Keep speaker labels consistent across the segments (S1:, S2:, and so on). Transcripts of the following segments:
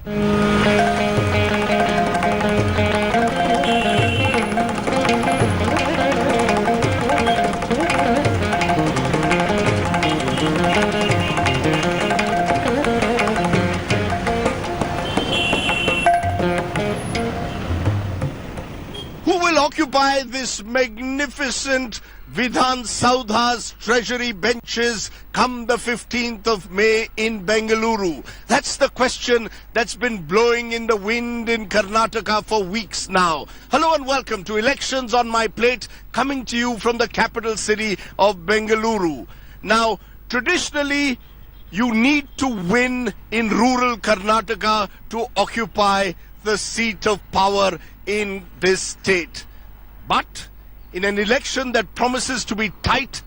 S1: Who will occupy this magnificent Vidhan Saudha's treasury benches come the 15th of May in Bengaluru? That's the question that's been blowing in the wind in Karnataka for weeks now. Hello and welcome to Elections on My Plate, coming to you from the capital city of Bengaluru. Now, traditionally, you need to win in rural Karnataka to occupy the seat of power in this state. But in an election that promises to be tight,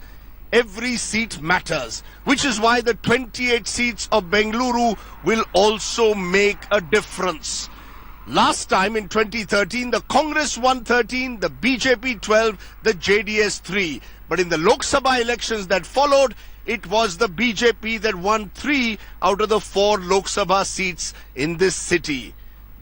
S1: every seat matters, which is why the 28 seats of Bengaluru will also make a difference. Last time in 2013, the Congress won 13, the BJP 12, the JDS 3. But in the Lok Sabha elections that followed, it was the BJP that won 3 out of the 4 Lok Sabha seats in this city.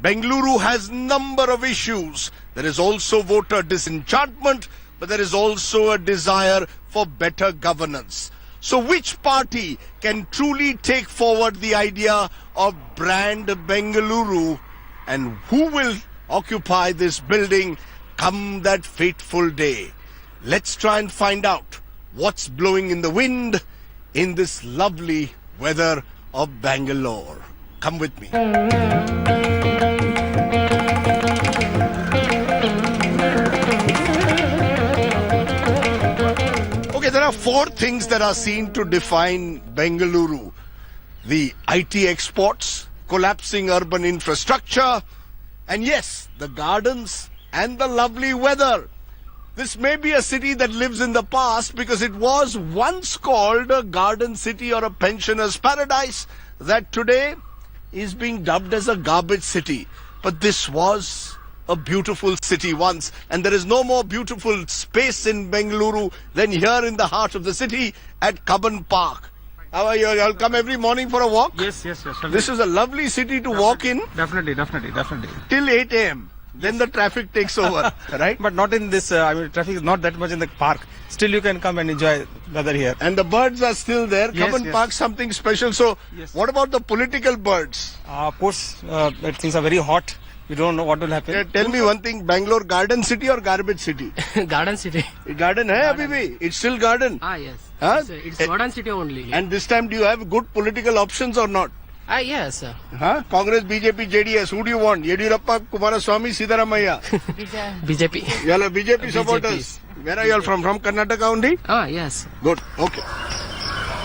S1: Bengaluru has number of issues. There is also voter disenchantment, but there is also a desire for better governance. So which party can truly take forward the idea of brand Bengaluru, and who will occupy this building come that fateful day? Let's try and find out what's blowing in the wind in this lovely weather of Bangalore. Come with me. There are 4 things that are seen to define Bengaluru: the IT exports, collapsing urban infrastructure, and yes, the gardens and the lovely weather. This may be a city that lives in the past because it was once called a garden city or a pensioner's paradise that today is being dubbed as a garbage city. But this was a beautiful city once, and there is no more beautiful space in Bengaluru than here in the heart of the city at Cubbon Park. How are you? You'll come every morning for a walk?
S2: Yes.
S1: This is a lovely city to walk in.
S2: Definitely.
S1: Till 8 a.m. Then the traffic takes over, right?
S2: But not in this, traffic is not that much in the park. Still you can come and enjoy weather here.
S1: And the birds are still there.
S2: Yes,
S1: Cubbon
S2: yes.
S1: Park, something special. So,
S2: Yes.
S1: what about the political birds?
S2: Of course, things are very hot. We don't know what will happen.
S1: Tell me one thing, Bangalore garden city or garbage city?
S3: Garden city.
S1: Garden hai abhi bhi? It's still garden.
S3: Yes.
S1: Huh?
S3: It's Garden city only.
S1: And this time do you have good political options or not?
S3: Yes, sir.
S1: Huh? Congress, BJP, JDS. Who do you want? Yediyurappa, Kumaraswamy, Siddaramaiah.
S3: BJP.
S1: You all are BJP supporters. Where are you all from? From Karnataka only?
S3: Yes.
S1: Good. Okay.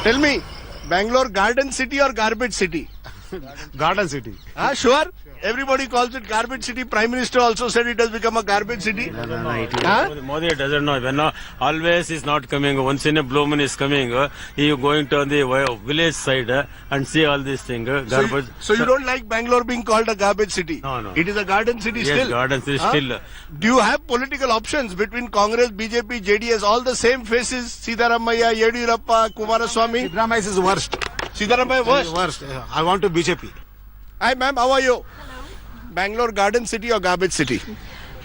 S1: Tell me, Bangalore garden city or garbage city?
S2: Garden city.
S1: Sure? Everybody calls it garbage city. Prime Minister also said it has become a garbage city.
S4: Modi doesn't know. When always is not coming. Once in a blue moon is coming. He is going to the village side and see all these things. Garbage.
S1: So you don't like Bangalore being called a garbage city?
S4: No.
S1: It is a garden city
S4: Yes,
S1: still?
S4: garden city still.
S1: Do you have political options between Congress, BJP, JDS, all the same faces? Siddaramaiah, Yediyurappa, Kumaraswamy?
S5: Siddaramaiah is worst.
S1: Siddaramaiah worst?
S5: Worst. I want to BJP.
S1: Hi ma'am, how are you? Bangalore garden city or garbage city?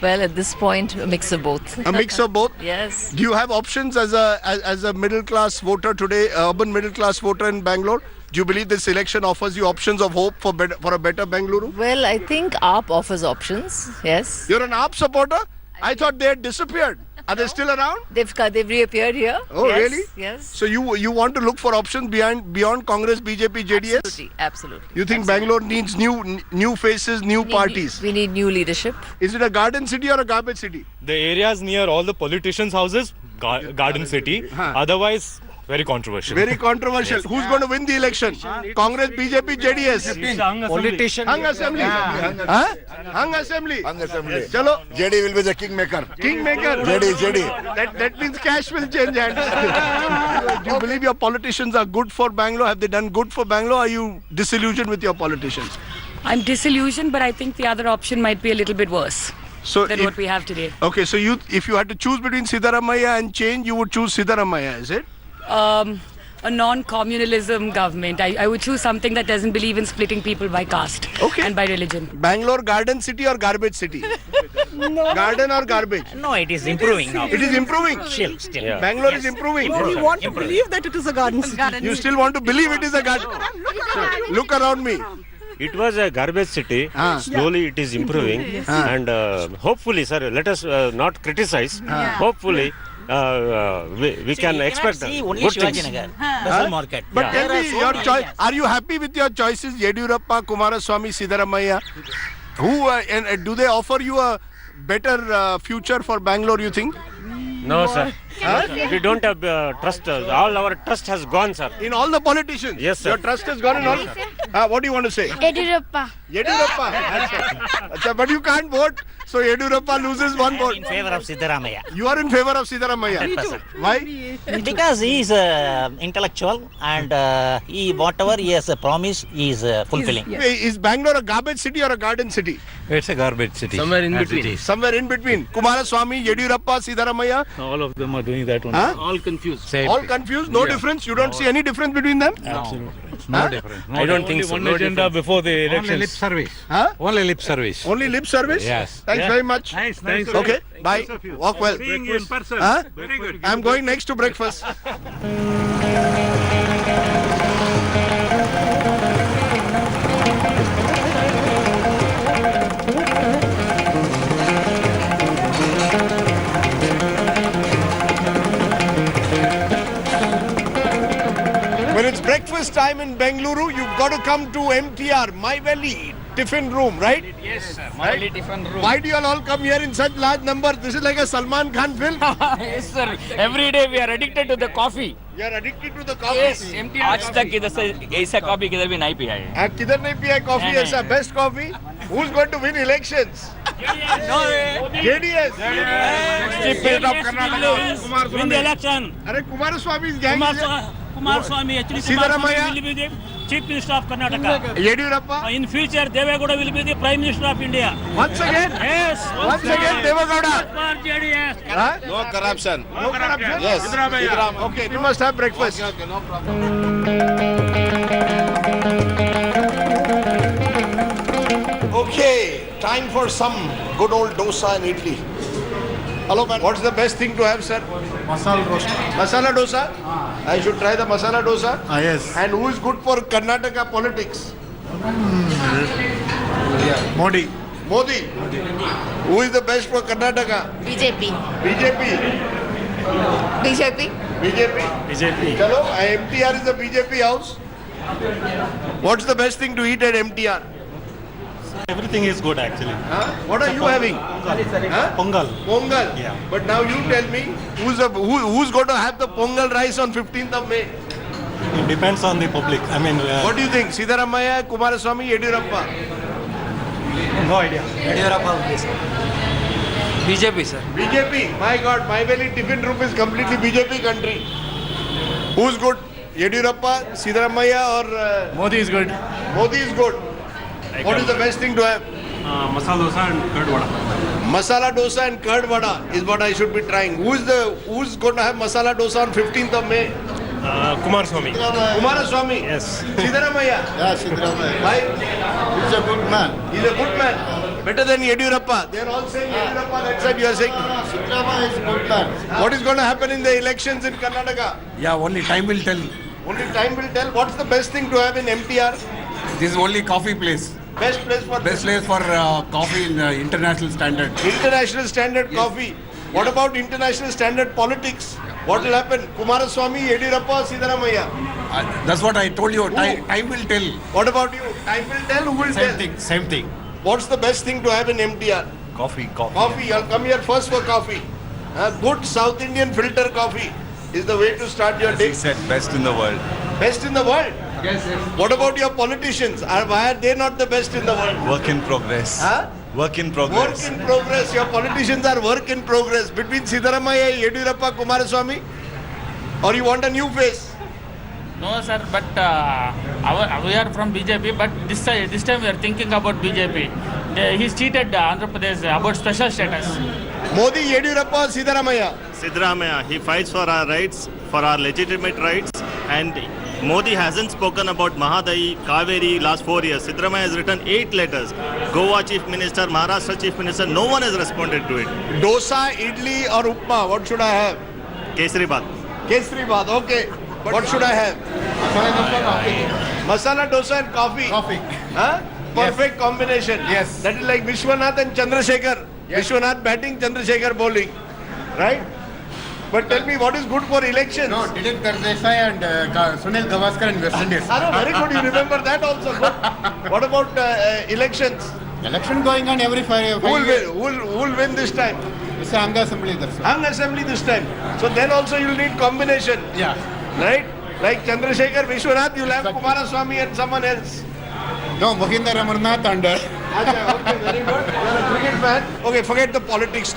S6: Well, at this point, a mix of both.
S1: A mix of both?
S6: Yes.
S1: Do you have options as a middle class voter today, urban middle class voter in Bangalore? Do you believe this election offers you options of hope for a better Bengaluru?
S6: Well, I think AAP offers options. Yes.
S1: You're an AAP supporter? I thought they had disappeared. Are they still around?
S6: They've reappeared here.
S1: Oh,
S6: Yes,
S1: really?
S6: Yes.
S1: So you want to look for options beyond Congress, BJP, JDS?
S6: Absolutely.
S1: You think Bangalore needs new faces, new parties?
S6: We need new leadership.
S1: Is it a garden city or a garbage city?
S7: The areas near all the politicians' houses, garden city. Otherwise, very controversial.
S1: Very controversial. Who's going to win the election? Congress, BJP, JDS?
S2: Politician.
S1: Hung Assembly. Hung Assembly. Chalo.
S5: JD will be the kingmaker.
S1: Kingmaker.
S5: JD.
S1: That means cash will change hands. Do you believe your politicians are good for Bangalore? Have they done good for Bangalore? Are you disillusioned with your politicians?
S8: I'm disillusioned, but I think the other option might be a little bit worse than what we have today.
S1: Okay, so if you had to choose between Siddaramaiah and change, you would choose Siddaramaiah, is it?
S8: a non-communalism government. I would choose something that doesn't believe in splitting people by caste and by religion.
S1: Bangalore garden city or garbage city? Garden or garbage?
S9: No, it is improving now.
S1: It is improving.
S9: Still.
S1: Bangalore is improving.
S10: We want to believe that it is a garden city.
S1: You still want to believe it is a garden? Look around me.
S4: It was a garbage city. Slowly it is improving. And hopefully, sir, let us not criticize. Hopefully, we can expect
S9: See, only
S4: good
S9: Shivaji
S4: things.
S9: Nagar, Basal Market.
S1: But tell
S9: There are
S1: me
S9: so
S1: your
S9: many
S1: choice.
S9: areas.
S1: Are you happy with your choices, Yediyurappa, Kumaraswamy, Siddaramaiah? Who and do they offer you a better future for Bangalore? You think?
S4: No, sir. We don't have trust. All our trust has gone, sir.
S1: In all the politicians?
S4: Yes, sir.
S1: Your trust has gone in all? What do you want to say?
S11: Yediyurappa.
S1: Yediyurappa. Achha, but you can't vote, so Yediyurappa loses one vote.
S9: In favor of Siddaramaiah.
S1: You are in favor of Siddaramaiah.
S9: 100%.
S1: Why?
S9: Because he is intellectual and whatever he has promised, he is fulfilling.
S1: Is Bangalore a garbage city or a garden city?
S7: It's a garbage city.
S3: Somewhere in between.
S1: Somewhere in between. Kumaraswamy, Yediyurappa, Siddaramaiah.
S7: All of them are doing that only.
S3: All confused.
S1: All confused? No difference? You don't see any difference between them?
S7: No difference.
S4: I don't think so.
S7: One
S4: No
S7: agenda before the elections.
S5: Only lip service.
S1: Huh?
S5: Only lip service.
S1: Only lip service?
S5: Yes.
S1: Thanks very much.
S5: Nice.
S1: Okay, bye. Walk well.
S5: Seeing you in person.
S1: Huh?
S5: Very good.
S1: I'm going next to breakfast. When it's breakfast time in Bengaluru, you've got to come to MTR, My Valley Tiffin Room, right?
S3: Yes, sir. My tiffin room.
S1: Why do you all come here in such large numbers? This is like a Salman Khan film.
S3: Yes, sir. Every day we are addicted to the coffee.
S1: You are addicted to the coffee.
S3: Yes, आज तक इधर से ऐसा coffee किधर भी नहीं पिया है.
S1: किधर नहीं पिया coffee
S3: नहीं,
S1: ऐसा
S3: नहीं.
S1: best coffee? Who's going to win elections? JDS.
S3: Chief Minister of Karnataka.
S1: Win the election. अरे Kumaraswamy gang.
S3: Kumaraswamy actually
S1: Siddaramaiah.
S3: will be the Chief Minister of Karnataka.
S1: Yediyurappa.
S3: In future, Devegowda will be the Prime Minister of India.
S1: Once again.
S3: Yes.
S1: Once again, Devegowda.
S3: For JDS.
S1: Huh?
S5: No corruption.
S1: No corruption.
S5: Yes.
S1: Siddaramaiah. Okay, you must have breakfast.
S5: No problem.
S1: Okay, time for some good old dosa and idli. Hello, man. What's the best thing to have, sir?
S5: Masala roast.
S1: Masala dosa? I should try the masala dosa.
S5: Yes.
S1: And who is good for Karnataka politics?
S5: Modi.
S1: Modi. Who is the best for Karnataka?
S6: BJP.
S1: BJP.
S6: BJP.
S1: BJP. Chalo, MTR is the BJP house. What's the best thing to eat at MTR?
S7: Everything is good actually.
S1: Huh? What are you having?
S7: Pongal.
S1: Pongal.
S7: Yeah.
S1: But now you tell me, who's going to have the Pongal rice on 15th of May?
S7: It depends on the public. I mean,
S1: What do you think? Siddaramaiah, Kumaraswamy, Yediyurappa?
S7: no idea.
S3: BJP, sir.
S1: BJP. My God, My Valley Tiffin Room is completely BJP country. Who's good? Yediyurappa, Siddaramaiah or
S5: Modi is good.
S1: Modi is good. What is the best thing to have?
S7: Masala dosa and curd vada.
S1: Masala dosa and curd vada is what I should be trying. Who's going to have masala dosa on 15th of May?
S7: Kumaraswamy.
S1: Kumaraswamy.
S7: Yes.
S1: Siddaramaiah.
S5: Yeah, Siddaramaiah.
S1: Why?
S5: He's a good man.
S1: He's a good man. Better than Yediyurappa. They are all saying Yediyurappa. That side you are saying.
S5: Siddaramaiah is a good man.
S1: What is going to happen in the elections in Karnataka?
S12: Yeah, only time will tell.
S1: Only time will tell. What's the best thing to have in MTR?
S12: This is only coffee place.
S1: Best place for
S12: Coffee in international standard.
S1: international standard coffee. What about international standard politics? What will happen? Kumaraswamy, Yediyurappa, Siddaramaiah.
S12: That's what I told you. Time will tell.
S1: What about you? Time will tell. Who will tell?
S12: Same thing.
S1: What's the best thing to have in MTR?
S12: Coffee.
S1: Coffee. I'll come here first for coffee. Good South Indian filter coffee is the way to start your day.
S12: said, best in the world.
S1: Best in the world? Yes. What about your politicians? Why are they not the best in the world?
S12: Work in progress.
S1: Huh?
S12: Work in
S1: Work in progress. Your politicians are work in progress. Between Siddaramaiah, Yediyurappa, Kumaraswamy? Or you want a new face?
S3: No, sir, but we are from BJP, but this time we are thinking about BJP. He's cheated Andhra Pradesh about special status.
S1: Modi, Yediyurappa, Siddaramaiah?
S4: Siddaramaiah, he fights for our rights.
S11: for our legitimate rights, and Modi hasn't spoken about Mahadayi, Kaveri last 4 years. Siddaramaiah has written 8 letters. Goa Chief Minister, Maharashtra Chief Minister, no one has responded to it.
S1: Dosa, idli or upma, what should I have?
S11: Kesari Baat.
S1: Kesari Baat, okay. What should I have? Masala dosa and coffee.
S5: Coffee.
S1: Huh? Perfect combination.
S5: Yes.
S1: That is like Vishwanath and Chandrasekhar.
S5: Yes.
S1: Vishwanath batting, Chandrasekhar bowling. Right? But tell me, what is good for elections?
S5: No, Dilip Desai and Sunil Gavaskar in West Indies.
S1: Very good. You remember that also. Good. What about elections?
S5: Election going on every 5
S1: Who will
S5: years.
S1: win? Who will win this time?
S5: It's a Anga Assembly. That's all.
S1: Hung Assembly this time. So then also you'll need combination.
S5: Yeah.
S1: Right? Like Chandrasekhar, Vishwanath, you'll have Kumaraswamy and someone else.
S5: No, Mohinder Amarnath and
S1: Okay, very good. You're a cricket fan. Okay, forget the politics.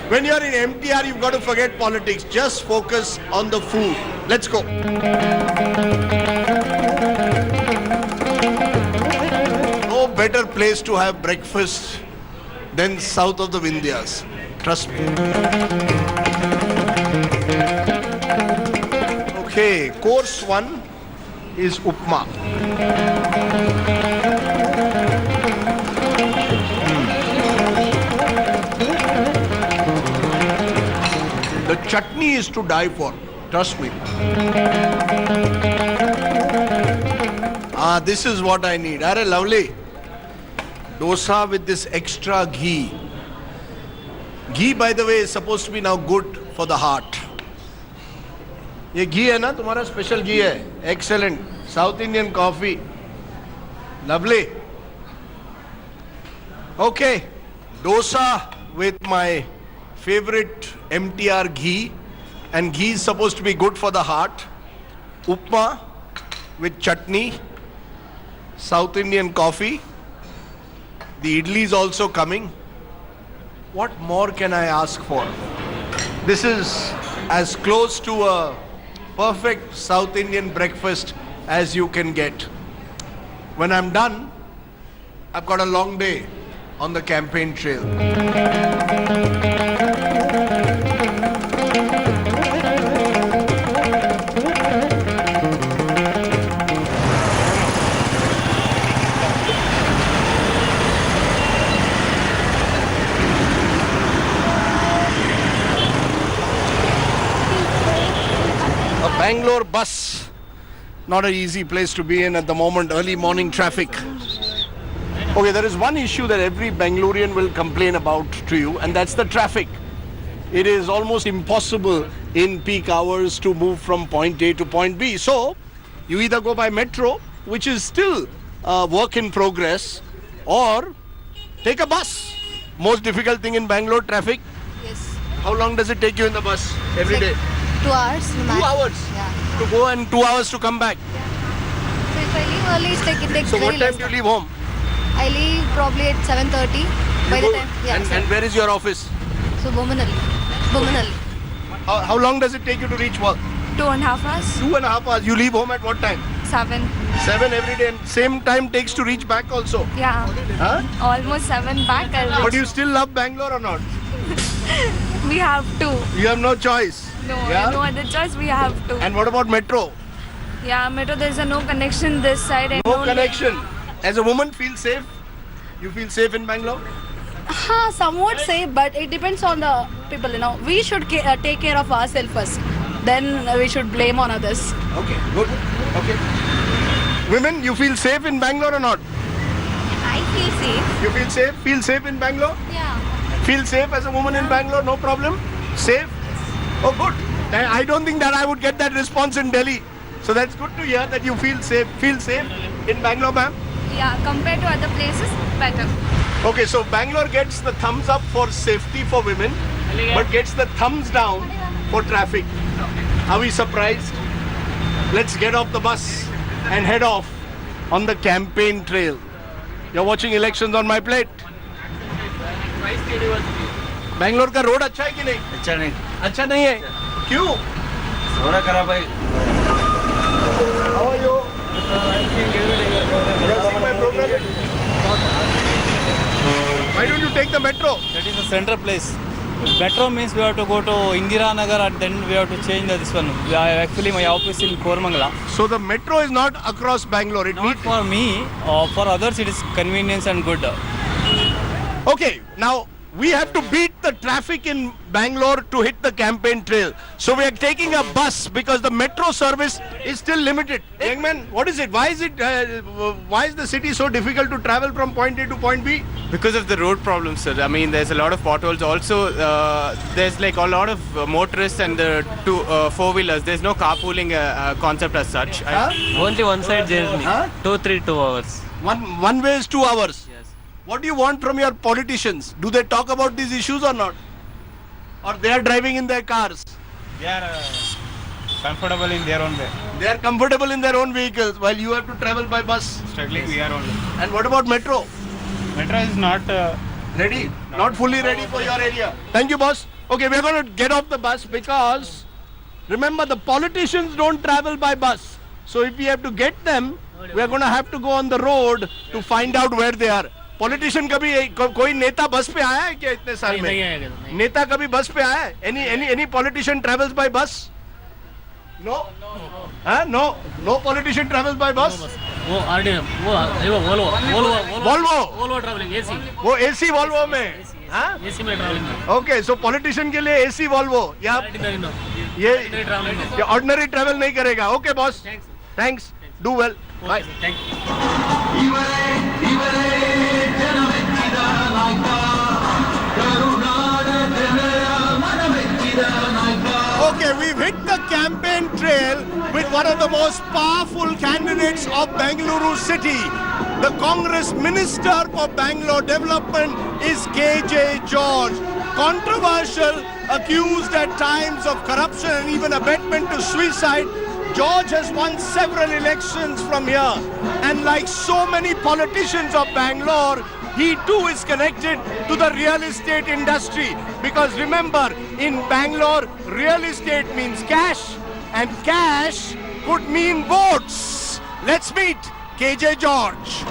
S1: When you're in MTR, you've got to forget politics. Just focus on the food. Let's go. No better place to have breakfast than south of the Vindhyas. Trust me. Okay, course 1 is upma. The chutney is to die for. Trust me. This is what I need. Are lovely. Dosa with this extra ghee. Ghee, by the way, is supposed to be now good for the heart. ये घी है ना तुम्हारा special घी है excellent south Indian coffee lovely okay dosa with my favorite MTR ghee, and ghee is supposed to be good for the heart. Upma with chutney, South Indian coffee. The idli is also coming. What more can I ask for? This is as close to a perfect South Indian breakfast as you can get. When I'm done, I've got a long day on the campaign trail. Bangalore bus, not an easy place to be in at the moment, early morning traffic. Okay, there is one issue that every Bangalorean will complain about to you, and that's the traffic. It is almost impossible in peak hours to move from point A to point B. So, you either go by metro, which is still a work in progress, or take a bus. Most difficult thing in Bangalore, traffic.
S6: Yes.
S1: How long does it take you in the bus every day?
S6: 2 hours.
S1: 2 hours?
S6: Yeah.
S1: To go and 2 hours to come back.
S6: So if I leave early, it takes
S1: So
S6: very
S1: what time
S6: less
S1: do you leave home?
S6: I leave probably at 7:30. By the time, yeah.
S1: And where is your office?
S6: So Bomanalli. Bomanalli.
S1: How long does it take you to reach work?
S6: 2.5 hours.
S1: 2.5 hours. You leave home at what time?
S6: 7.
S1: 7 every day. And same time takes to reach back also.
S6: Yeah.
S1: Huh?
S6: Almost 7 back.
S1: But you still love Bangalore or not?
S6: We have to.
S1: You have no choice.
S6: No,
S1: Yeah?
S6: no other choice. We have to.
S1: And what about metro?
S6: Yeah, metro. There's a no connection this side. And
S1: No connection. As a woman, feel safe? You feel safe in Bangalore?
S10: Somewhat safe, but it depends on the people, We should take care of ourselves first. Then we should blame on others.
S1: Okay, good. Okay. Women, you feel safe in Bangalore or not?
S6: I feel safe.
S1: You feel safe? Feel safe in Bangalore?
S6: Yeah.
S1: Feel safe as a woman in Bangalore? No problem? Safe? Oh, good. I don't think that I would get that response in Delhi. So that's good to hear that you feel safe. Feel safe in Bangalore, ma'am?
S6: Yeah, compared to other places, better.
S1: Okay, so Bangalore gets the thumbs up for safety for women, but gets the thumbs down for traffic. Are we surprised? Let's get off the bus and head off on the campaign trail. You're watching Elections on My Plate. Bangalore का road अच्छा है कि नहीं?
S2: अच्छा नहीं.
S1: अच्छा नहीं है. क्यों?
S2: थोड़ा खराब है.
S1: How are you? You have seen my program? Why don't you take the metro?
S2: That is a central place. Metro means we have to go to Indira Nagar and then we have to change this one. Actually, my office in Koramangala.
S1: So the metro is not across Bangalore. It
S2: Not for me, for others it is convenience and good.
S1: Okay, now we have to beat the traffic in Bangalore to hit the campaign trail. So we are taking a bus because the metro service is still limited. Young man, what is it? Why is the city so difficult to travel from point A to point B?
S2: Because of the road problems, sir. I mean, there's a lot of potholes. Also, there's like a lot of motorists and the four-wheelers. There's no carpooling concept as such.
S13: Only one side journey. 2 hours.
S1: One way is 2 hours. What do you want from your politicians? Do they talk about these issues or not? Or they are driving in their cars?
S2: They are comfortable in their own way.
S1: They are comfortable in their own vehicles while you have to travel by bus.
S2: Struggling we are only.
S1: And what about metro?
S2: Metro is not
S1: ready? Not fully ready for your area. Thank you, boss. Okay, we are going to get off the bus because remember the politicians don't travel by bus. So if we have to get them, we are going to have to go on the road to find out where they are. Politician कभी कोई नेता बस पे आया है क्या इतने साल में? नेता कभी बस पे आया है? Any politician travels by bus? No? No politician travels by bus?
S13: वो Volvo traveling AC.
S1: वो AC Volvo में?
S13: AC में traveling.
S1: Okay, so politician के लिए AC Volvo या ये ordinary travel नहीं करेगा. Okay, boss. Thanks. Do well. Bye.
S13: Thank you.
S1: Okay, we've hit the campaign trail with one of the most powerful candidates of Bengaluru city. The Congress Minister for Bangalore Development is KJ George. Controversial, accused at times of corruption and even abetment to suicide, George has won several elections from here. And like so many politicians of Bangalore, he too is connected to the real estate industry. Because remember, in Bangalore, real estate means cash, and cash could mean votes. Let's meet KJ George.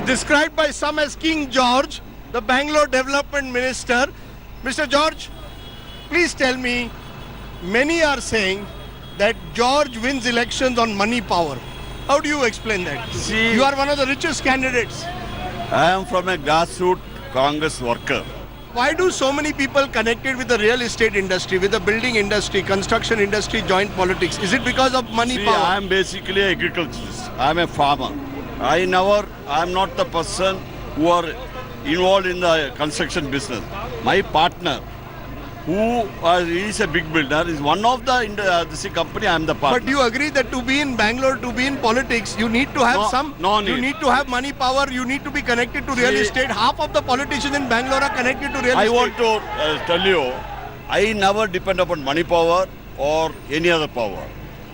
S1: Described by some as King George, the Bangalore Development Minister. Mr. George, please tell me, many are saying that George wins elections on money power. How do you explain that?
S14: See,
S1: you are one of the richest candidates.
S14: I am from a grassroots Congress worker.
S1: Why do so many people connected with the real estate industry, with the building industry, construction industry join politics? Is it because of money power?
S14: I am basically an agriculturist. I am a farmer. I am not the person who are involved in the construction business. My partner, who is a big builder, is one of the company. I am the partner.
S1: But do you agree that to be in Bangalore, to be in politics, you need to have you need to have money power, you need to be connected to real estate. Half of the politicians in Bangalore are connected to real estate.
S14: I want to tell you, I never depend upon money power or any other power.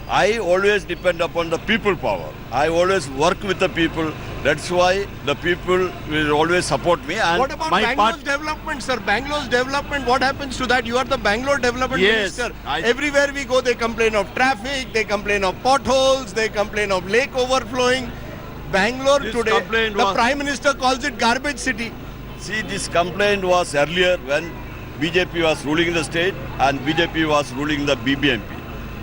S14: I always depend upon the people power. I always work with the people. That's why the people will always support me. And
S1: what about Bangalore's development, sir? Bangalore's development, what happens to that? You are the Bangalore Development Minister. Everywhere we go, they complain of traffic, they complain of potholes, they complain of lake overflowing. Bangalore today, the Prime Minister calls it garbage city.
S14: See, this complaint was earlier when BJP was ruling the state and BJP was ruling the BBMP.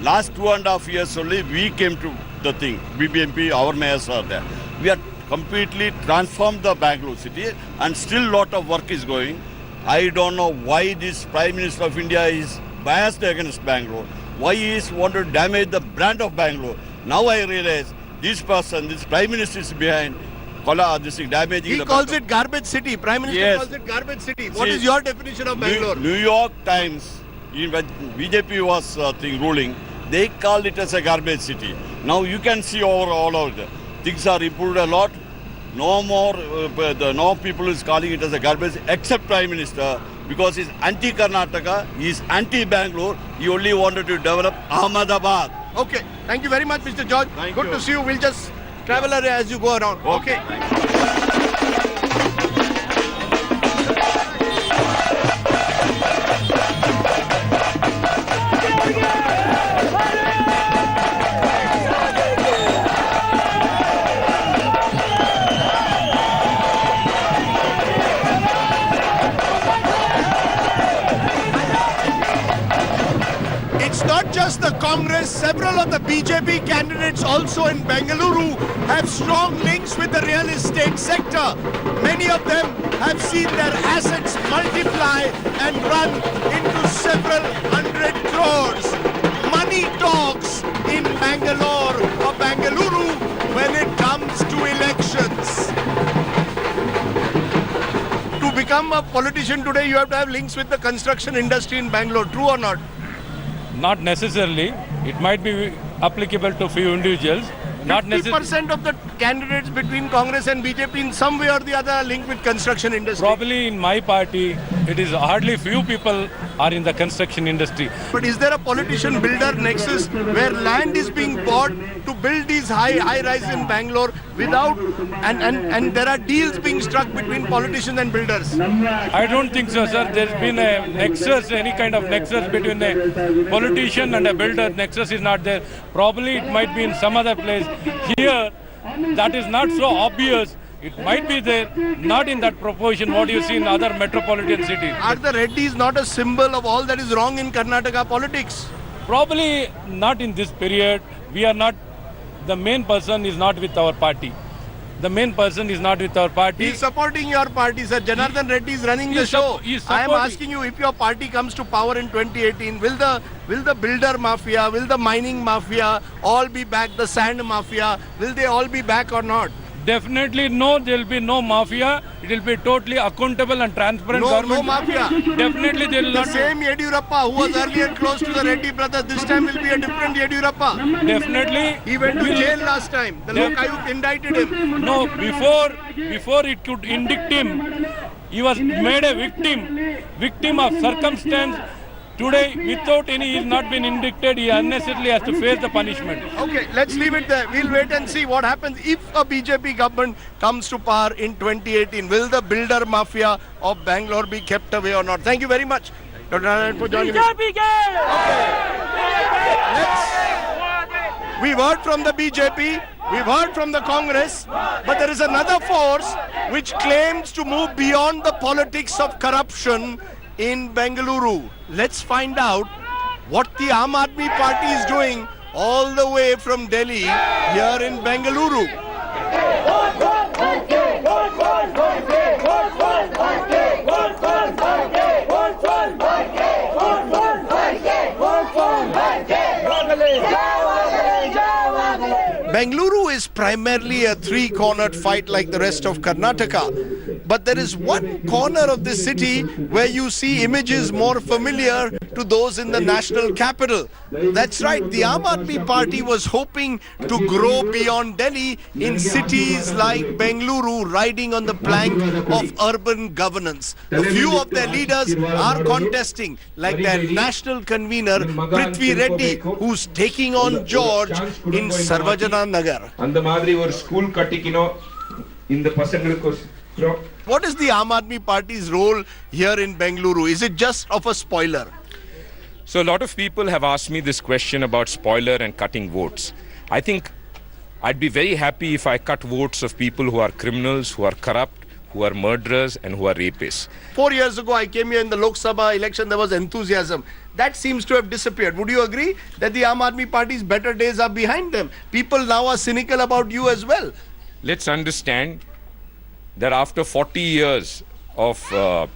S14: Last 2.5 years only, we came to the thing. BBMP, our mayors are there. We are completely transformed the Bangalore city and still lot of work is going. I don't know why this Prime Minister of India is biased against Bangalore. Why he is want to damage the brand of Bangalore. Now I realize this person, this Prime Minister is behind this is damaging.
S1: He calls it garbage city. Prime Minister calls it garbage city. What is your definition of Bangalore?
S14: New York Times, when BJP was ruling, they called it as a garbage city. Now you can see all over there. Things are improved a lot. No more, no people is calling it as a garbage except Prime Minister because he's anti-Karnataka, he's anti-Bangalore. He only wanted to develop Ahmedabad.
S1: Okay, thank you very much, Mr. George. Good to see you. We'll just traveler as you go around. Okay. It's not just the Congress, several of the BJP candidates also in Bengaluru have strong links with the real estate sector. Many of them have seen their assets multiply and run into several hundred crores. Money talks in Bangalore or Bengaluru when it comes to elections. To become a politician today, you have to have links with the construction industry in Bangalore. True or not?
S15: Not necessarily. It might be applicable to few individuals. Not
S1: 50% of the candidates between Congress and BJP in some way or the other are linked with construction industry.
S15: Probably in my party, it is hardly few people are in the construction industry.
S1: But is there a politician builder nexus where land is being bought to build these high rise in Bangalore without and there are deals being struck between politicians and builders?
S15: I don't think so, sir. There's been a nexus, any kind of nexus between a politician and a builder. Nexus is not there. Probably it might be in some other place. Here, that is not so obvious. It might be there, not in that proportion what you see in other metropolitan cities.
S1: Are the Reddys not a symbol of all that is wrong in Karnataka politics?
S15: Probably not in this period. We are not, the main person is not with our party. The main person is not with our party.
S1: He is supporting your party, sir. Janardhan Reddy is running the show. I am asking you, if your party comes to power in 2018, will the builder mafia, will the mining mafia all be back, the sand mafia, will they all be back or not?
S15: Definitely no, there will be no mafia. It will be totally accountable and transparent government.
S1: No mafia.
S15: Definitely there will not
S1: be. The same Yediyurappa who was earlier close to the Reddy brothers, this time will be a different Yediyurappa.
S15: Definitely.
S1: He went to jail last time. The Lok Ayukt indicted him.
S15: No, before it could indict him, he was made a victim of circumstance. Today, without any, he has not been indicted. He unnecessarily has to face the punishment.
S1: Okay, let's leave it there. We'll wait and see what happens if a BJP government comes to power in 2018. Will the builder mafia of Bangalore be kept away or not? Thank you very much, Dr. Narayan, for joining us. Okay. We've heard from the BJP, we've heard from the Congress, but there is another force which claims to move beyond the politics of corruption in Bengaluru. Let's find out what the Aam Aadmi Party is doing all the way from Delhi here in Bengaluru. Bengaluru is primarily a three-cornered fight like the rest of Karnataka. But there is one corner of the city where you see images more familiar to those in the national capital. That's right, the Aam Aadmi Party was hoping to grow beyond Delhi in cities like Bengaluru, riding on the plank of urban governance. A few of their leaders are contesting, like their national convener Prithvi Reddy, who's taking on George in Sarvajana Nagar. What is the Aam Aadmi Party's role here in Bengaluru? Is it just of a spoiler?
S16: So a lot of people have asked me this question about spoiler and cutting votes. I think I'd be very happy if I cut votes of people who are criminals, who are corrupt, who are murderers and who are rapists.
S1: 4 years ago, I came here in the Lok Sabha election, there was enthusiasm. That seems to have disappeared. Would you agree that the Aam Aadmi Party's better days are behind them? People now are cynical about you as well.
S16: Let's understand that after 40 years of the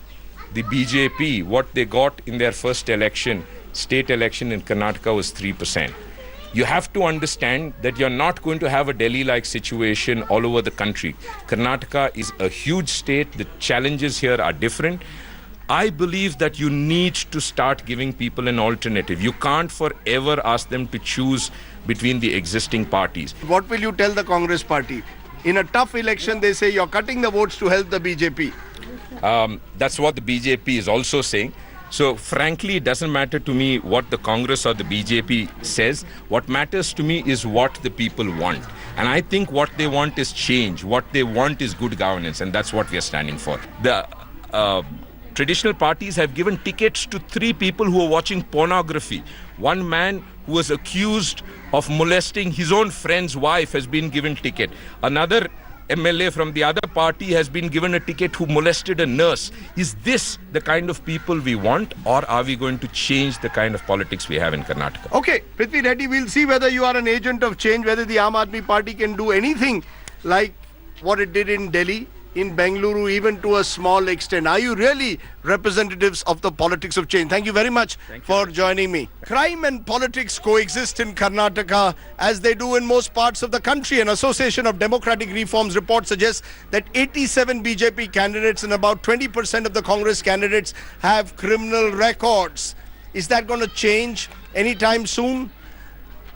S16: BJP, what they got in their first election, state election in Karnataka, was 3%. You have to understand that you're not going to have a Delhi-like situation all over the country. Karnataka is a huge state. The challenges here are different. I believe that you need to start giving people an alternative. You can't forever ask them to choose between the existing parties.
S1: What will you tell the Congress party? In a tough election, they say you're cutting the votes to help the BJP.
S16: That's what the BJP is also saying. So frankly, it doesn't matter to me what the Congress or the BJP says. What matters to me is what the people want. And I think what they want is change. What they want is good governance, and that's what we are standing for. The traditional parties have given tickets to 3 people who are watching pornography. One man who was accused of molesting his own friend's wife has been given ticket. Another MLA from the other party has been given a ticket who molested a nurse. Is this the kind of people we want, or are we going to change the kind of politics we have in Karnataka?
S1: Okay, Prithvi Reddy, we'll see whether you are an agent of change, whether the Aam Aadmi Party can do anything like what it did in Delhi, in Bengaluru, even to a small extent. Are you really representatives of the politics of change? Thank you very much for joining me. Crime and politics coexist in Karnataka as they do in most parts of the country. An Association of Democratic Reforms report suggests that 87 BJP candidates and about 20% of the Congress candidates have criminal records. Is that going to change anytime soon?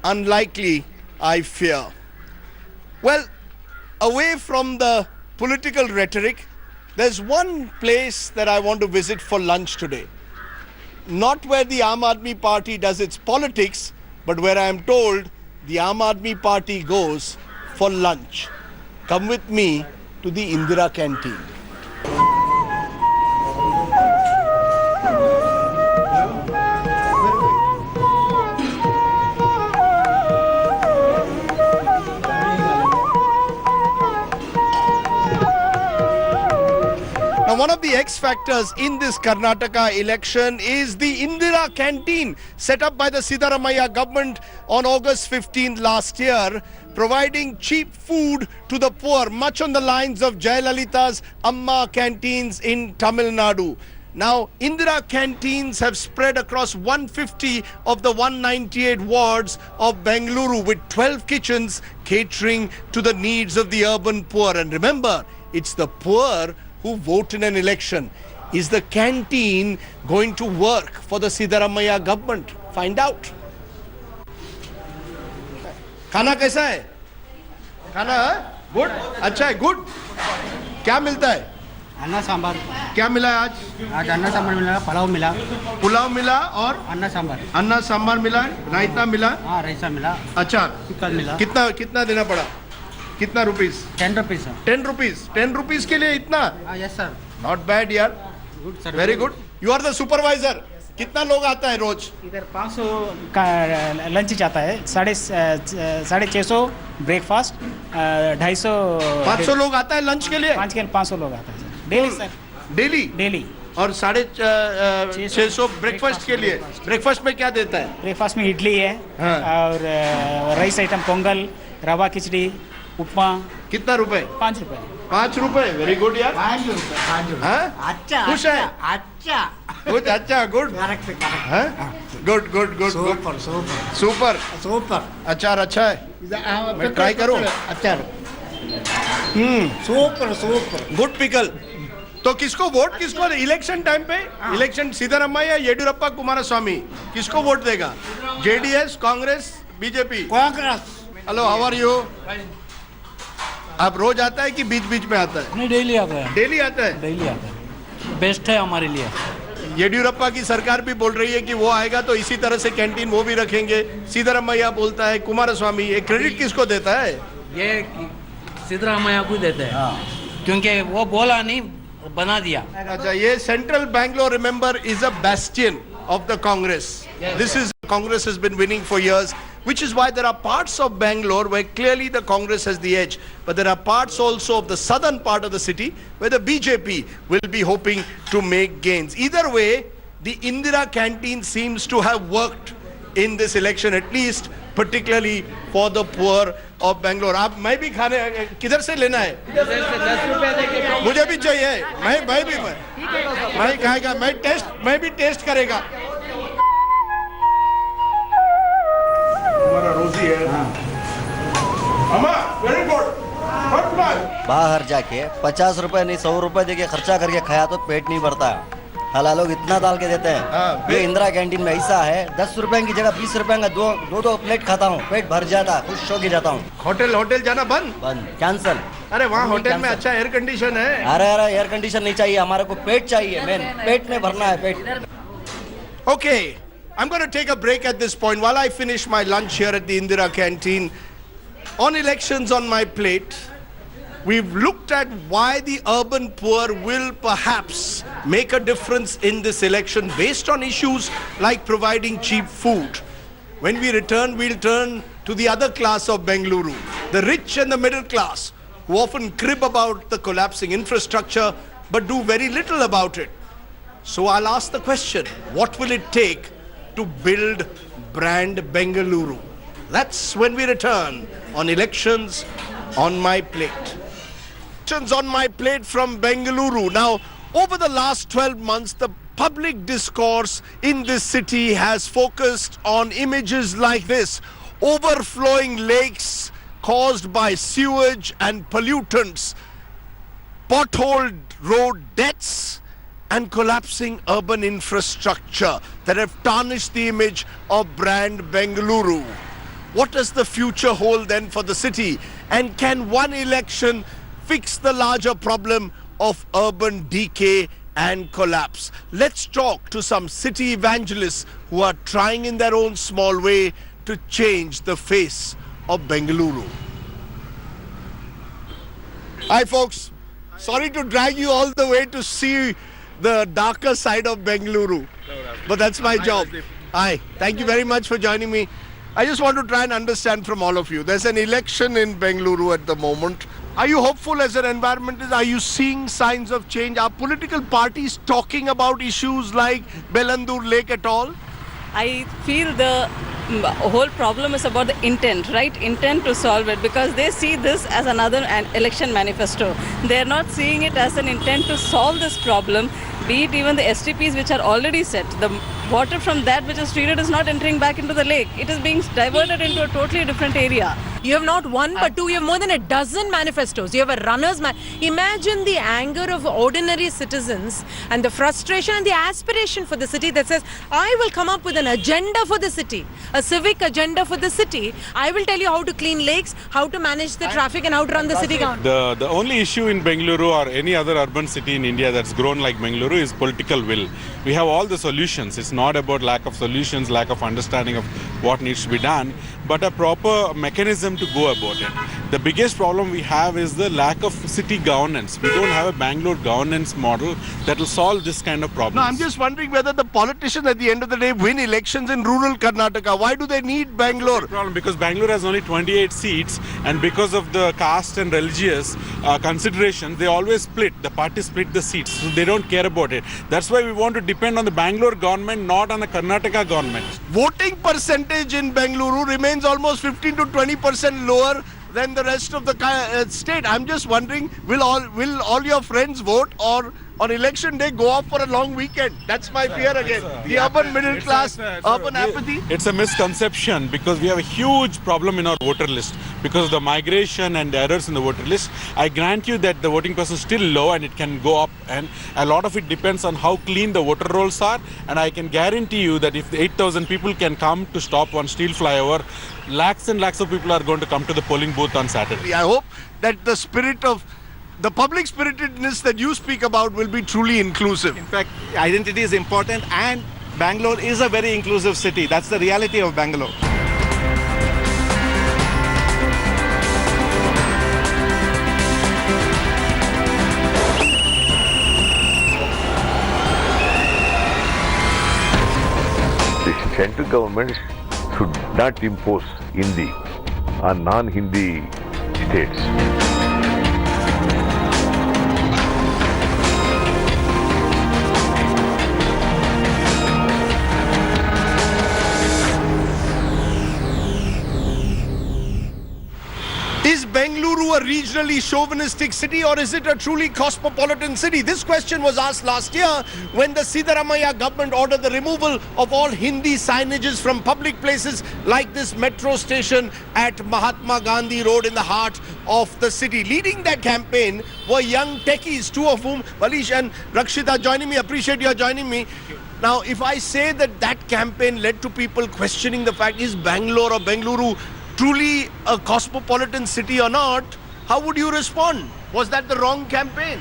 S1: Unlikely, I fear. Well, away from the political rhetoric, there's one place that I want to visit for lunch today. Not where the Aam Aadmi Party does its politics, but where I am told the Aam Aadmi Party goes for lunch. Come with me to the Indira Canteen. One of the X factors in this Karnataka election is the Indira Canteen set up by the Siddaramaiah government on August 15th last year, providing cheap food to the poor, much on the lines of Jayalalitha's Amma canteens in Tamil Nadu. Now, Indira canteens have spread across 150 of the 198 wards of Bengaluru, with 12 kitchens catering to the needs of the urban poor. And remember, it's the poor who vote in an election. Is the canteen going to work for the Siddaramaiah government? Find out. खाना कैसा है? खाना good? अच्छा है, good? क्या मिलता है?
S17: अन्ना सांबार.
S1: क्या मिला है आज?
S17: आज अन्ना सांबार मिला, पुलाव मिला.
S1: पुलाव मिला और
S17: अन्ना सांबार.
S1: अन्ना सांबार मिला, रायता मिला.
S17: हाँ, रायता मिला.
S1: अच्छा.
S17: चिकन मिला.
S1: कितना देना पड़ा? कितना रुपीस?
S17: 10 रुपीस.
S1: 10 रुपीस. 10 रुपीस के लिए इतना?
S17: Yes sir.
S1: नॉट बैड यार.
S17: Good sir.
S1: Very good. You are the supervisor. कितना लोग आता है रोज?
S17: इधर 500 का लंच जाता है. 650 ब्रेकफास्ट, 250.
S1: 500 लोग आता है लंच के लिए?
S17: 500 लोग आता है सर. Daily sir.
S1: डेली. और 650 ब्रेकफास्ट के लिए. ब्रेकफास्ट में क्या देता है?
S17: ब्रेकफास्ट में इडली है. हाँ. और राइस आइटम, पोंगल, रवा खिचड़ी, उपमा.
S1: कितना रुपए?
S17: 5 रुपए.
S1: 5 रुपए. वेरी गुड यार.
S17: 5 रुपए.
S1: अच्छा. खुश है? अच्छा. गुड. अच्छा. गुड. गुड. सुपर. अचार अच्छा है. मैं ट्राई करूं. अचार. सुपर. Good pickle. तो किसको वोट? किसको इलेक्शन टाइम पे? इलेक्शन सिद्धरामैया, येडियुरप्पा, कुमारस्वामी, किसको वोट देगा? JDS, Congress, BJP? Congress. Hello, how are you? आप रोज आता है कि बीच बीच में आता है?
S17: नहीं, डेली आता है.
S1: डेली आता है?
S17: डेली आता है. बेस्ट है हमारे लिए.
S1: येडियुरप्पा की सरकार भी बोल रही है कि वो आएगा तो इसी तरह से कैंटीन वो भी रखेंगे. सिद्धरामैया बोलता है, कुमारस्वामी. ये क्रेडिट किसको देता है?
S17: ये सिद्धरामैया को देते हैं. क्योंकि वो बोला नहीं, बना दिया.
S1: अच्छा, ये central Bangalore, remember, is a bastion of the Congress. This is Congress has been winning for years, which is why there are parts of Bangalore where clearly the Congress has the edge, but there are parts also of the southern part of the city where the BJP will be hoping to make gains. Either way, the Indira Canteen seems to have worked in this election, at least particularly for the poor of Bangalore. आप मैं भी खाने किधर से लेना है?
S17: 10 रुपए देके.
S1: मुझे भी चाहिए. मैं खाएगा. मैं भी टेस्ट करेगा. हमारा रोजी है. अम्मा, वेरी गुड.
S18: बाहर जाके 50 रुपए नहीं 100 रुपए देके खर्चा करके खाया तो पेट नहीं भरता है. हला लोग इतना डाल के देते हैं. ये इंदिरा कैंटीन में ऐसा है, 10 रुपए की जगह 20 रुपए का दो प्लेट खाता हूँ, पेट भर जाता, खुश होके जाता हूँ.
S1: होटल जाना बंद
S18: कैंसल.
S1: अरे वहाँ होटल में अच्छा एयर कंडीशन है.
S18: अरे एयर कंडीशन नहीं चाहिए हमारे को, पेट चाहिए. मेन पेट में भरना है. पेट
S1: Okay, I'm going to take a break at this point while I finish my lunch here at the Indira Canteen. On elections on my plate, we've looked at why the urban poor will perhaps make a difference in this election based on issues like providing cheap food. When we return, we'll turn to the other class of Bengaluru, the rich and the middle class, who often crib about the collapsing infrastructure but do very little about it. So I'll ask the question, what will it take to build brand Bengaluru? That's when we return on Elections on My Plate. Elections on My Plate from Bengaluru. Now, over the last 12 months, the public discourse in this city has focused on images like this: overflowing lakes caused by sewage and pollutants, potholed road deaths, and collapsing urban infrastructure that have tarnished the image of brand Bengaluru. What does the future hold then for the city? And can one election fix the larger problem of urban decay and collapse? Let's talk to some city evangelists who are trying in their own small way to change the face of Bengaluru. Hi folks, sorry to drag you all the way to see the darker side of Bengaluru, but that's my job. Hi, thank you very much for joining me. I just want to try and understand from all of you. There's an election in Bengaluru at the moment. Are you hopeful as an environmentalist? Are you seeing signs of change? Are political parties talking about issues like Bellandur Lake at all?
S10: I feel the whole problem is about the intent, right? Intent to solve it, because they see this as another election manifesto. They're not seeing it as an intent to solve this problem, be it even the STPs which are already set. The water from that which is treated is not entering back into the lake. It is being diverted into a totally different area.
S19: You have not one but two, you have more than a dozen manifestos. You have a runner's Imagine the anger of ordinary citizens and the frustration and the aspiration for the city that says, I will come up with an agenda for the city, a civic agenda for the city. I will tell you how to clean lakes, how to manage the traffic and how to run the city government.
S20: The only issue in Bengaluru or any other urban city in India that's grown like Bengaluru is political will. We have all the solutions. It's not about lack of solutions, lack of understanding of what needs to be done, but a proper mechanism to go about it. The biggest problem we have is the lack of city governance. We don't have a Bangalore governance model that will solve this kind of problem.
S1: No, I'm just wondering whether the politicians at the end of the day win elections in rural Karnataka. Why do they need Bangalore?
S20: Because Bangalore has only 28 seats, and because of the caste and religious considerations, they always split. The party split the seats, so they don't care about it. That's why we want to depend on the Bangalore government, not on the Karnataka government.
S1: Voting percentage in Bengaluru remains almost 15 to 20% lower than the rest of the state. I'm just wondering, will all your friends vote, or on election day go off for a long weekend? That's my fear again. The urban middle class, urban apathy.
S20: It's a misconception because we have a huge problem in our voter list because of the migration and the errors in the voter list. I grant you that the voting percentage is still low and it can go up, and a lot of it depends on how clean the voter rolls are. And I can guarantee you that if 8,000 people can come to stop one steel flyover, lakhs and lakhs of people are going to come to the polling booth on Saturday.
S1: I hope that the spirit of the public spiritedness that you speak about will be truly inclusive.
S21: In fact, identity is important, and Bangalore is a very inclusive city. That's the reality of Bangalore.
S22: The central government should not impose Hindi on non-Hindi states.
S1: Is Bengaluru a regionally chauvinistic city, or is it a truly cosmopolitan city? This question was asked last year when the Siddaramaiah government ordered the removal of all Hindi signages from public places like this metro station at Mahatma Gandhi Road in the heart of the city. Leading that campaign were young techies, two of whom, Valish and Rakshita, joining me. Appreciate your joining me. Now, if I say that campaign led to people questioning the fact, is Bangalore or Bengaluru truly a cosmopolitan city or not, how would you respond? Was that the wrong campaign?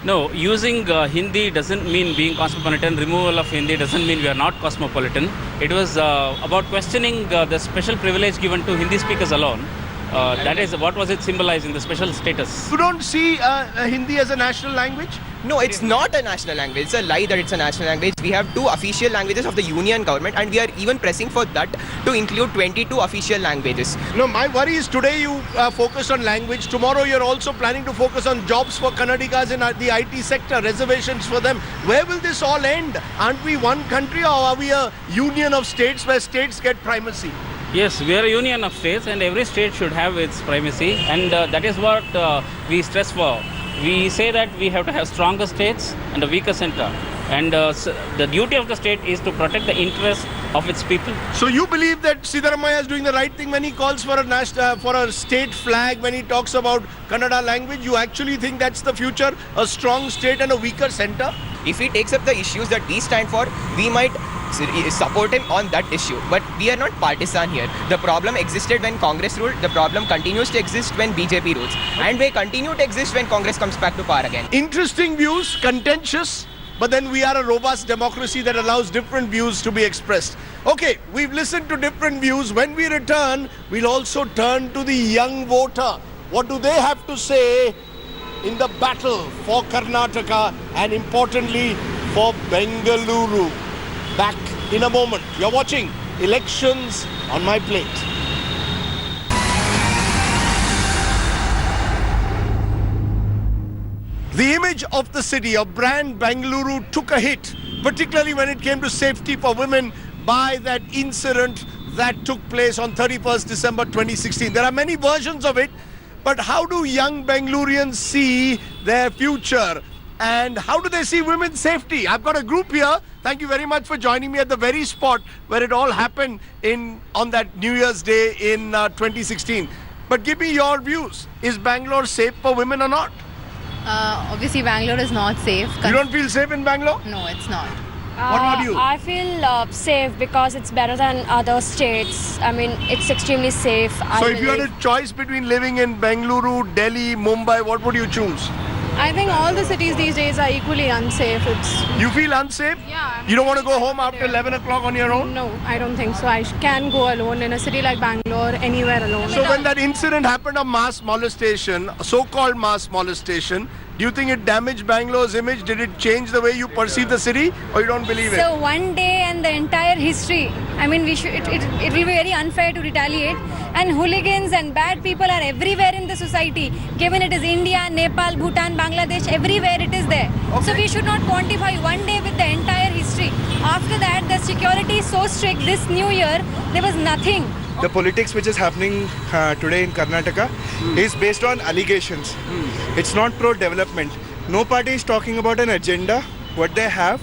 S13: No, using Hindi doesn't mean being cosmopolitan. Removal of Hindi doesn't mean we are not cosmopolitan. It was about questioning the special privilege given to Hindi speakers alone. That is, what was it symbolizing, the special status?
S1: You don't see Hindi as a national language?
S8: No, it's not a national language. It's a lie that it's a national language. We have 2 official languages of the union government, and we are even pressing for that to include 22 official languages.
S1: No, my worry is today you focus on language. Tomorrow you're also planning to focus on jobs for Kannadigas in the IT sector, reservations for them. Where will this all end? Aren't we one country, or are we a union of states where states get primacy?
S13: Yes, we are a union of states and every state should have its primacy, and that is what we stress for. We say that we have to have stronger states and a weaker center, and the duty of the state is to protect the interests of its people.
S1: So you believe that Siddaramaiah is doing the right thing when he calls for a state flag, when he talks about Kannada language? You actually think that's the future, a strong state and a weaker center?
S8: If he takes up the issues that we stand for, we might support him on that issue. But we are not partisan here. The problem existed when Congress ruled. The problem continues to exist when BJP rules. And will continue to exist when Congress comes back to power again.
S1: Interesting views, contentious, but then we are a robust democracy that allows different views to be expressed. Okay, we've listened to different views. When we return, we'll also turn to the young voter. What do they have to say in the battle for Karnataka and importantly for Bengaluru? Back in a moment. You're watching Elections on My Plate. The image of the city, of brand Bengaluru, took a hit, particularly when it came to safety for women by that incident that took place on 31st December 2016. There are many versions of it, but how do young Bengalurians see their future? And how do they see women's safety? I've got a group here. Thank you very much for joining me at the very spot where it all happened on that New Year's Day in 2016. But give me your views. Is Bangalore safe for women or not?
S6: Obviously, Bangalore is not safe.
S1: You don't feel safe in Bangalore?
S6: No, it's not.
S1: What about you?
S9: I feel safe because it's better than other states. I mean, it's extremely safe.
S1: So if you had a choice between living in Bengaluru, Delhi, Mumbai, what would you choose?
S23: I think all the cities these days are equally unsafe.
S1: You feel unsafe?
S23: Yeah.
S1: You don't want to go home after 11 o'clock on your own?
S23: No, I don't think so. I can go alone in a city like Bangalore, anywhere alone.
S1: So when that incident happened of mass molestation, so-called mass molestation, do you think it damaged Bangalore's image? Did it change the way you perceive the city, or you don't believe it?
S9: So one day and the entire history, I mean, it will be very unfair to retaliate. And hooligans and bad people are everywhere in the society. Given it is India, Nepal, Bhutan, Bangladesh, everywhere it is there. Okay. So we should not quantify one day with the entire history. After that, the security is so strict. This new year, there was nothing.
S21: The politics which is happening today in Karnataka is based on allegations. It's not pro-development. No party is talking about an agenda, what they have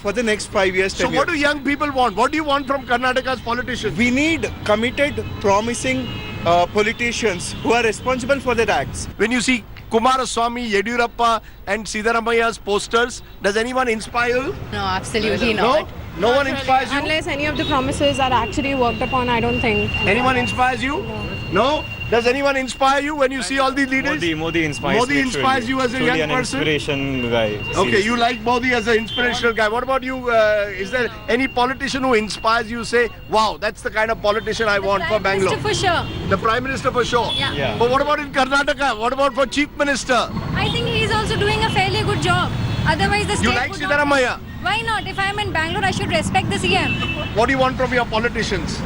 S21: for the next 5 years, 10
S1: years. So what do young people want? What do you want from Karnataka's politicians?
S21: We need committed, promising politicians who are responsible for their acts.
S1: When you see Kumaraswamy, Yediyurappa and Siddaramaiah's posters, does anyone inspire you?
S6: No, absolutely not.
S1: No one inspires you?
S23: Unless any of the promises are actually worked upon, I don't think.
S1: Anyone inspires you? No? Does anyone inspire you when you see all these leaders?
S7: Modi inspires
S1: Modi inspires you as a young person?
S7: Inspiration guy.
S1: Okay, you like Modi as an inspirational guy. What about you? Is there any politician who inspires you, say, wow, that's the kind of politician I want for Bangalore?
S9: The Prime Minister for sure.
S1: The Prime Minister for sure?
S9: Yeah.
S1: But what about in Karnataka? What about for Chief Minister?
S9: I think he is also doing a fairly good job. Otherwise, the state
S1: You like Siddaramaiah?
S9: Why not? If I am in Bangalore, I should respect the CM.
S1: What do you want from your politicians?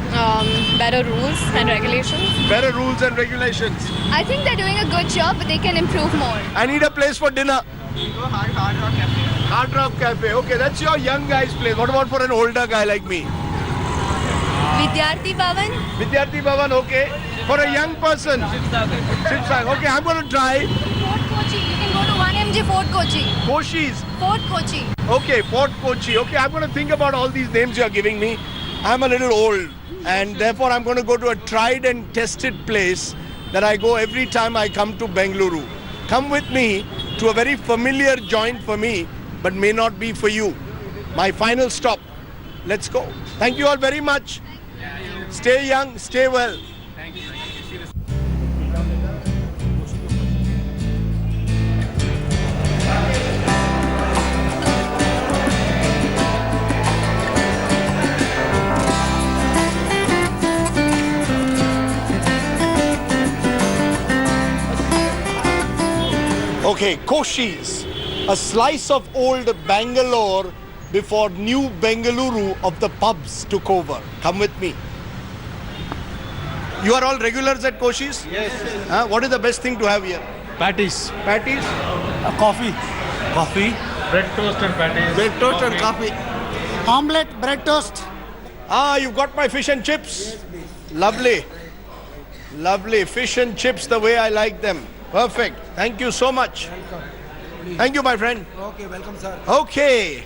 S6: Better rules and regulations.
S1: Better rules and regulations.
S6: I think they're doing a good job, but they can improve more.
S1: I need a place for dinner.
S8: Hard Rock Cafe.
S1: Hard Rock Cafe. Okay, that's your young guy's place. What about for an older guy like me?
S6: Vidyarthi Bhavan.
S1: Vidyarthi Bhavan, okay. For a young person. Shivsang. Okay, I'm going to try.
S9: Fort Kochi. You can go to 1MG Fort Kochi.
S1: Koshi's.
S9: Fort Kochi.
S1: Okay, Fort Kochi. Okay, I'm going to think about all these names you're giving me. I'm a little old and therefore I'm going to go to a tried and tested place that I go every time I come to Bengaluru. Come with me to a very familiar joint for me, but may not be for you. My final stop. Let's go. Thank you all very much. Stay young, stay well.
S7: Thank you.
S1: Okay, Koshi's, a slice of old Bangalore before new Bengaluru of the pubs took over. Come with me. You are all regulars at Koshi's?
S3: Yes.
S1: What is the best thing to have here?
S3: Patties.
S1: Patties?
S3: Coffee. Coffee. Bread toast and patties.
S1: Bread toast and coffee.
S3: Omelette, bread toast.
S1: You've got my fish and chips. Lovely. Lovely. Fish and chips the way I like them. Perfect. Thank you so much. Thank you, my friend.
S3: Okay, welcome, sir.
S1: Okay.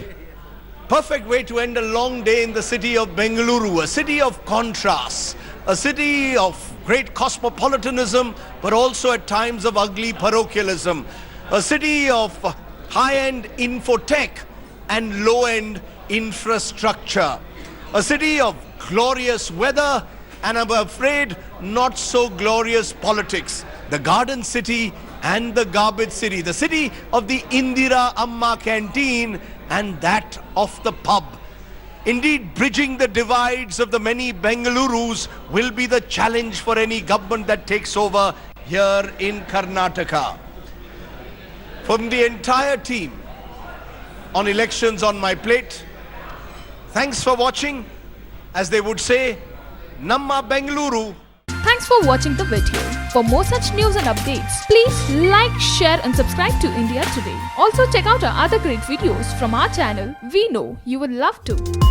S1: Perfect way to end a long day in the city of Bengaluru, a city of contrasts, a city of great cosmopolitanism, but also at times of ugly parochialism, a city of high-end infotech and low-end infrastructure, a city of glorious weather and, I'm afraid, not so glorious politics. The Garden City and the Garbage City, the city of the Indira Amma canteen and that of the pub. Indeed, bridging the divides of the many Bengalurus will be the challenge for any government that takes over here in Karnataka. From the entire team on Elections on My Plate, thanks for watching. As they would say, Namma Bengaluru.
S4: Thanks for watching the video. For more such news and updates, please like, share and subscribe to India Today. Also check out our other great videos from our channel. We know you will love to.